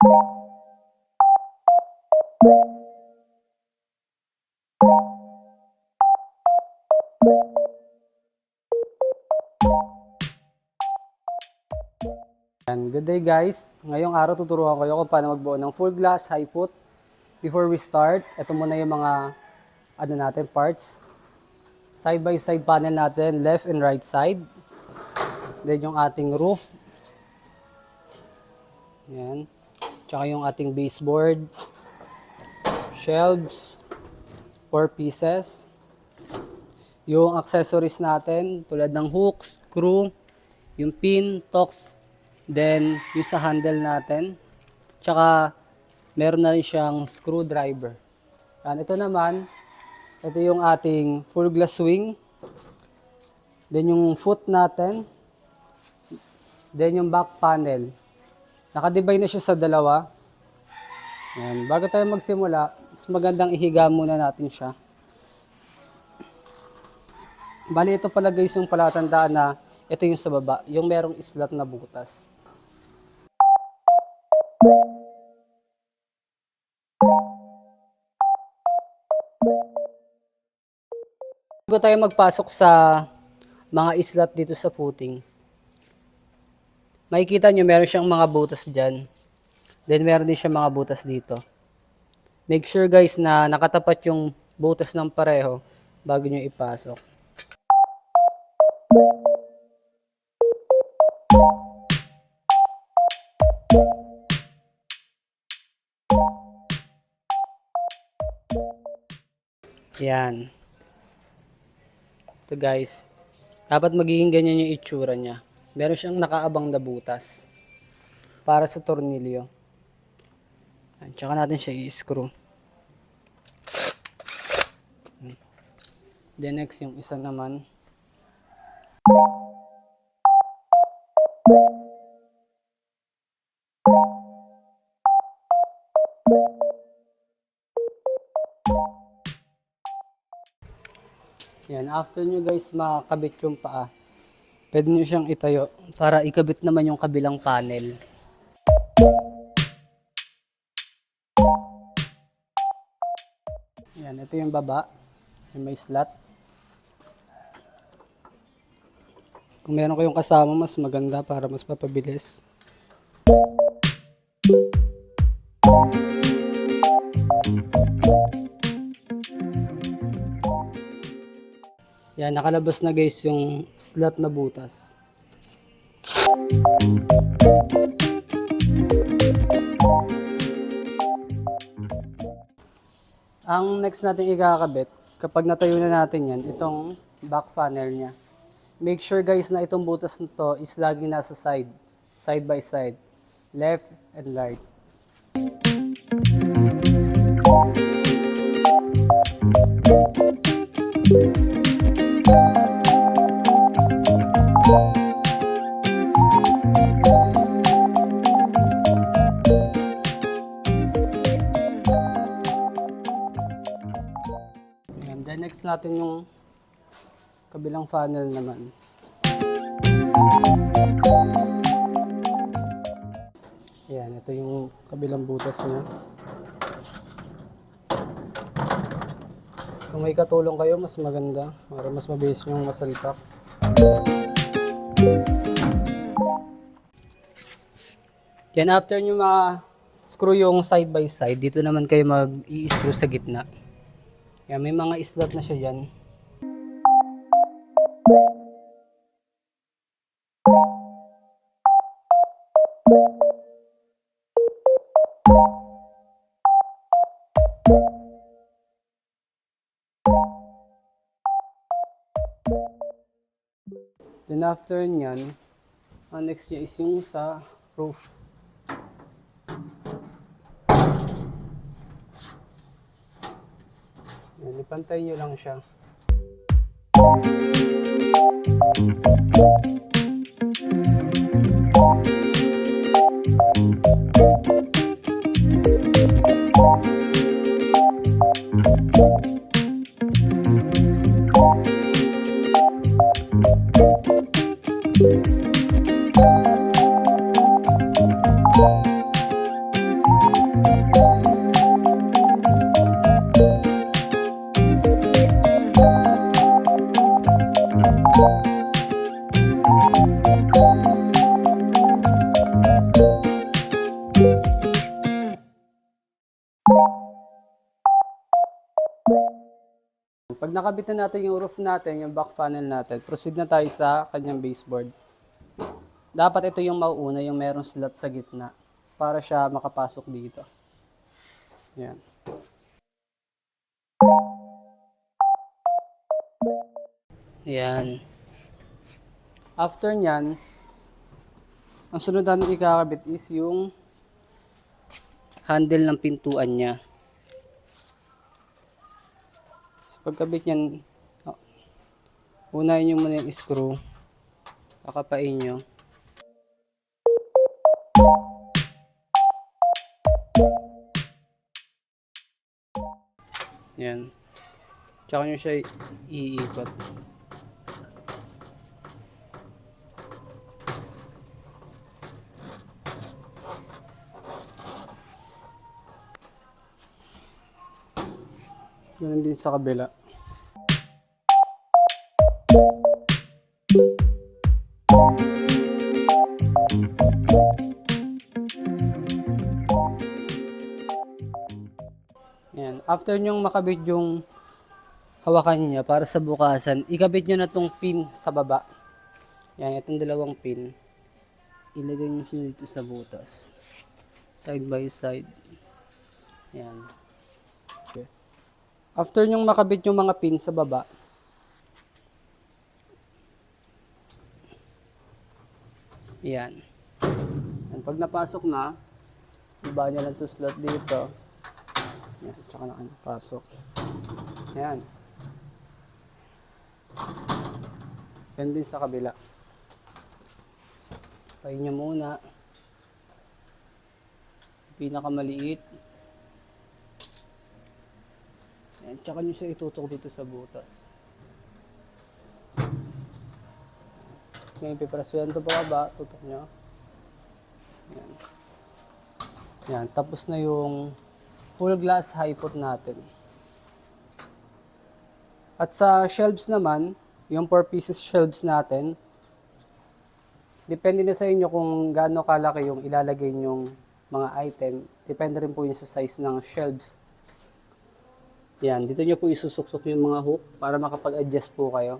Good day guys! Ngayong araw tuturuan ko kayo kung paano magbuo ng full glass high foot. Before we start, ito muna yung mga parts. Side by side panel natin, left and right side. Then yung ating roof. Yan. Tsaka yung ating baseboard. Shelves. 4 pieces. Yung accessories natin, tulad ng hook, screw, yung pin, tocks, then yung sa handle natin. Tsaka meron na rin siyang screwdriver. Ito naman, ito yung ating full glass swing. Then yung foot natin. Then yung back panel. Nakadivide na siya sa dalawa. Yan. Bago tayo magsimula, mas magandang ihiga muna natin siya. Bali ito pala guys yung palatandaan na ito yung sa baba, yung merong slot na butas. Bago tayo magpasok sa mga slot dito sa footing, makikita nyo meron siyang mga butas dyan. Then meron din siyang mga butas dito. Make sure guys na nakatapat yung butas ng pareho bago nyo ipasok. Yan. Ito guys. Dapat magiging ganyan yung itsura niya. Meron siyang nakaabang na butas. Para sa tornilyo. Tsaka natin siya i-screw. Then next yung isa naman. Yan, after nyo guys makabit yung paa, pwede nyo siyang itayo para ikabit naman yung kabilang panel. Yan, ito yung baba, yung may slot. Kung meron kayong kasama, mas maganda para mas mapabilis. Yan, nakalabas na guys yung slot na butas. Ang next natin ikakabit, kapag natayo na natin yan, itong back panel niya. Make sure guys na itong butas nito is lagi nasa side by side, left and right. Then next natin yung kabilang funnel naman. Ayan, ito yung kabilang butas niya. Kung may katulong kayo, mas maganda para mas mabilis yung masalpak. Yan, after nyo ma-screw yung side by side, dito naman kayo mag-i-screw sa gitna. Yan, may mga slot na siya dyan. Then after nyan, ang next nyo is yung sa roof. Yan, ipantay nyo lang siya. Pag nakabit na natin yung roof natin, yung back panel natin, proceed na tayo sa kanyang baseboard. Dapat ito yung mauuna, yung merong slot sa gitna para siya makapasok dito. Yan. Yan. After nyan, ang sunod natin ikakabit is yung handle ng pintuan niya. Pagkabit nyan, unahin nyo muna yung screw. Pakapain nyo. Yan. Tsaka nyo siya iikot. Ganun din sa kabila. Yan. After nyong makabit yung hawakan niya para sa bukasan, ikabit nyo na tong pin sa baba. Yan, itong dalawang pin. Ilagay nyo siya dito sa butas. Side by side. Yan. Okay. After nyong makabit yung mga pin sa baba, yan. And pag napasok na, iba nyo lang itong slot dito. Yan, tsaka na kayo pasok. Yan. Yan din sa kabila. Pahin nyo muna. Pinakamaliit. Yan, tsaka nyo siya itutok dito sa butas. Ngayon, piprasuyan ito pa ba? Tutok nyo. Yan. Yan, tapos na yung full glass high pot natin. At sa shelves naman, yung 4 pieces shelves natin, depende na sa inyo kung gaano kalaki yung ilalagay nyong mga item. Depende rin po yung sa size ng shelves. Yan, dito nyo po isusuksok yung mga hook para makapag-adjust po kayo.